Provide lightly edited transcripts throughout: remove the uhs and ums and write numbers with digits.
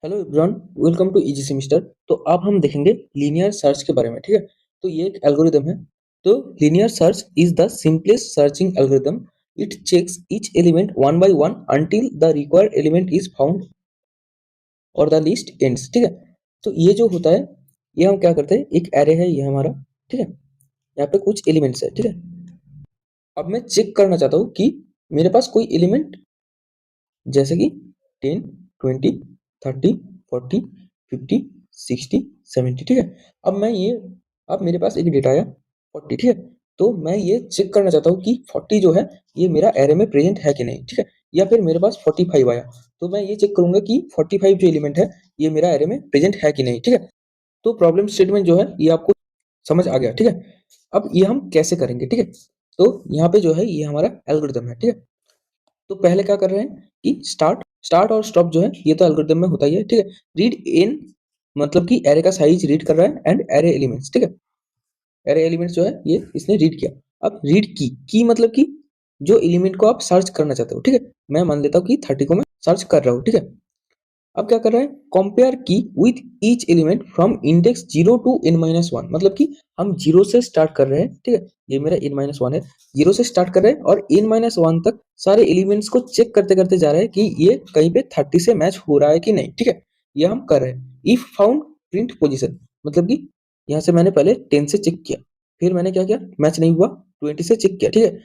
Hello everyone, welcome to easy semester. तो अब हम देखेंगे लीनियर सर्च के बारे में। ठीक है, तो ये एक एल्गोरिदम है। तो linear search is the simplest searching algorithm. It checks each element one by one until the required element is found और द लिस्ट एंड्स। ठीक है, तो ये जो होता है, ये हम क्या करते हैं, एक एरे है ये हमारा। ठीक है, यहाँ पे कुछ एलिमेंट्स है। ठीक है, अब मैं चेक करना चाहता हूँ कि मेरे पास कोई एलिमेंट जैसे कि 10, 20, 30, 40, 50, 60, 70। ठीक है, अब मेरे पास एक डेटा आया 40। ठीक है, तो मैं ये चेक करना चाहता हूँ कि 40 जो है ये मेरा एरे में प्रेजेंट है कि नहीं। ठीक है, या फिर मेरे पास 45 आया, तो मैं ये चेक करूंगा कि 45 जो एलिमेंट है ये मेरा एरे में प्रेजेंट है कि नहीं। ठीक है, तो प्रॉब्लम स्टेटमेंट जो है ये आपको समझ आ गया। ठीक है, अब ये हम कैसे करेंगे। ठीक है, तो यहाँ पे जो है ये हमारा एल्गोरिथम है। ठीक है, तो पहले क्या कर रहे हैं कि स्टार्ट और स्टॉप जो है ये तो एल्गोरिथम में होता ही है। ठीक है, रीड इन मतलब कि एरे का साइज रीड कर रहा है एंड एरे एलिमेंट्स। ठीक है, एरे एलिमेंट्स जो है ये इसने रीड किया। अब रीड की मतलब कि जो एलिमेंट को आप सर्च करना चाहते हो। ठीक है, मैं मान लेता हूँ कि 30 को मैं सर्च कर रहा हूँ। ठीक है, अब क्या कर रहा है, कंपेयर की with each element from index 0 to n-1। मतलब कि हम 0 से स्टार्ट कर रहे हैं। ठीक है, ये मेरा n-1 है, 0 से स्टार्ट कर रहे हैं और n-1 तक सारे एलिमेंट्स को चेक करते करते जा रहे हैं कि ये कहीं पे 30 से मैच हो रहा है कि नहीं। ठीक है, ये हम कर रहे हैं। इफ फाउंड प्रिंट पोजिशन, मतलब कि यहाँ से मैंने पहले 10 से चेक किया, फिर मैंने क्या किया, मैच नहीं हुआ, 20 से चेक किया। ठीक है,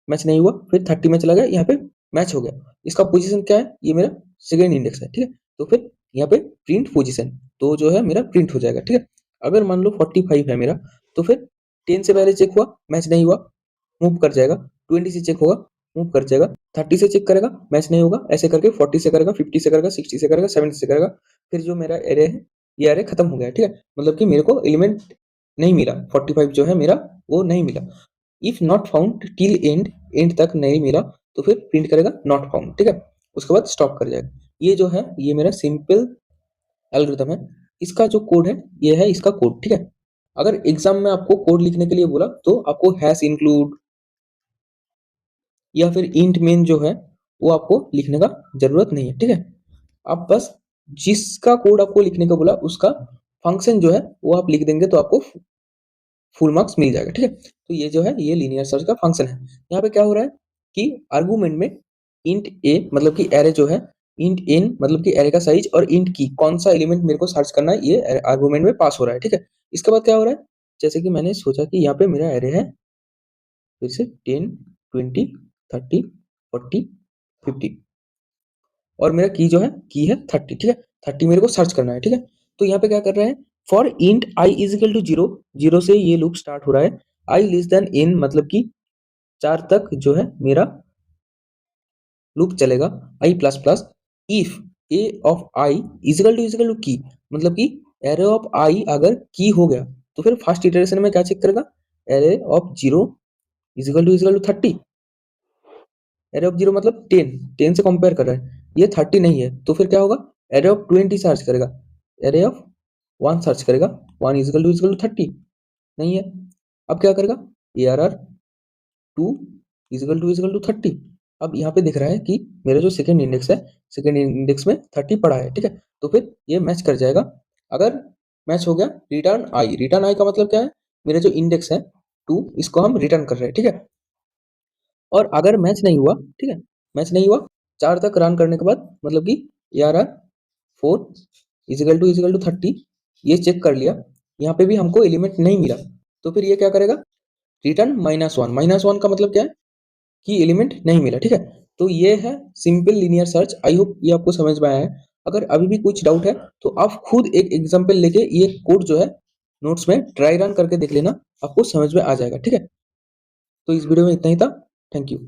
मैच नहीं हुआ, फिर 30 में चला गया, यहाँ पे मैच हो गया। इसका पोजीशन क्या है, ये मेरा सेकेंड इंडेक्स है। ठीक है, तो फिर यहाँ पे प्रिंट पोजीशन, तो जो है मेरा प्रिंट हो जाएगा। ठीक है, अगर मान लो 45 है मेरा, तो फिर 10 से पहले चेक हुआ, मैच नहीं हुआ, मूव कर जाएगा। 20 से चेक होगा, मूव कर जाएगा। 30 से चेक करेगा, मैच नहीं होगा, ऐसे करके 40 से करेगा, 50 से करेगा, 60 से करेगा, 70 से करेगा। फिर जो मेरा एरे है, ये एरे खत्म हो गया। ठीक है, मतलब कि मेरे को एलिमेंट नहीं मिला, 45 जो है मेरा वो नहीं मिला। If not found till and, and तक नहीं मिला तो फिर प्रिंट करेगा नॉट फाउंड। ठीक है, उसके बाद स्टॉप कर जाएगा। ये जो है ये मेरा सिंपल एल्गोरिथम है। इसका जो कोड है ये है इसका कोड। ठीक है, अगर एग्जाम में आपको कोड लिखने के लिए बोला तो आपको हैश इंक्लूड या फिर इंट मेन जो है वो आपको लिखने का जरूरत नहीं है। ठीक है, आप बस जिसका कोड आपको लिखने का बोला उसका फंक्शन जो है वो आप लिख देंगे तो आपको फुल मार्क्स मिल जाएगा। ठीक है, तो ये जो है ये लीनियर सर्च का फंक्शन है। यहाँ पे क्या हो रहा है कि आर्गुमेंट में इंट ए मतलब कि एरे जो है, इंट एन मतलब कि एरे का साइज, और इंट की कौन सा एलिमेंट मेरे को सर्च करना है ये आर्गुमेंट में पास हो रहा है। ठीक है, इसके बाद क्या हो रहा है, जैसे कि मैंने सोचा कि यहाँ पे मेरा एरे है फिर से 10, 20, 30, 40, 50 और मेरा की जो है की है 30। ठीक है, 30 मेरे को सर्च करना है। ठीक है, तो यहाँ पे क्या कर रहे हैं, for int i is equal to 0, 0 से ये लूप स्टार्ट हो रहा है। आई लेस देन n मतलब कि 4 तक जो है मेरा लूप चलेगा। I plus plus if A of I is equal to key, मतलब कि एरे ऑफ आई अगर की हो गया तो फिर फर्स्ट इटरेशन में क्या चेक करेगा, array of 0 is equal to 30। Array of 0 मतलब 10, 10 से कंपेयर कर रहा है, ये 30 नहीं है तो फिर क्या होगा, एरे ऑफ 20 सर्च करेगा, एरे ऑफ 1 सर्च करेगा, 1 इज इक्वल टू 30 नहीं है। अब क्या करेगा, A R R 2 is equal to 30। अब यहाँ पे दिख रहा है कि मेरा जो सेकंड इंडेक्स है, सेकंड इंडेक्स में 30 पड़ा है। ठीक है, तो फिर ये मैच कर जाएगा। अगर मैच हो गया, रिटर्न आई का मतलब क्या है, मेरा जो इंडेक्स है 2 इसको हम रिटर्न कर रहे हैं। ठीक है, और अगर मैच नहीं हुआ, ठीक है, मैच नहीं हुआ, 4 तक रन करने के बाद मतलब कि A R R 4 is equal to 30 ये चेक कर लिया, यहाँ पे भी हमको एलिमेंट नहीं मिला, तो फिर ये क्या करेगा, रिटर्न -1। -1 का मतलब क्या है कि एलिमेंट नहीं मिला। ठीक है, तो ये है simple linear search. I hope ये आपको समझ में आया है। अगर अभी भी कुछ डाउट है तो आप खुद एक एग्जांपल लेके ये कोड जो है नोट्स में ट्राई रन करके देख लेना, आपको समझ में आ जाएगा। ठीक है, तो इस वीडियो में इतना ही था। Thank you.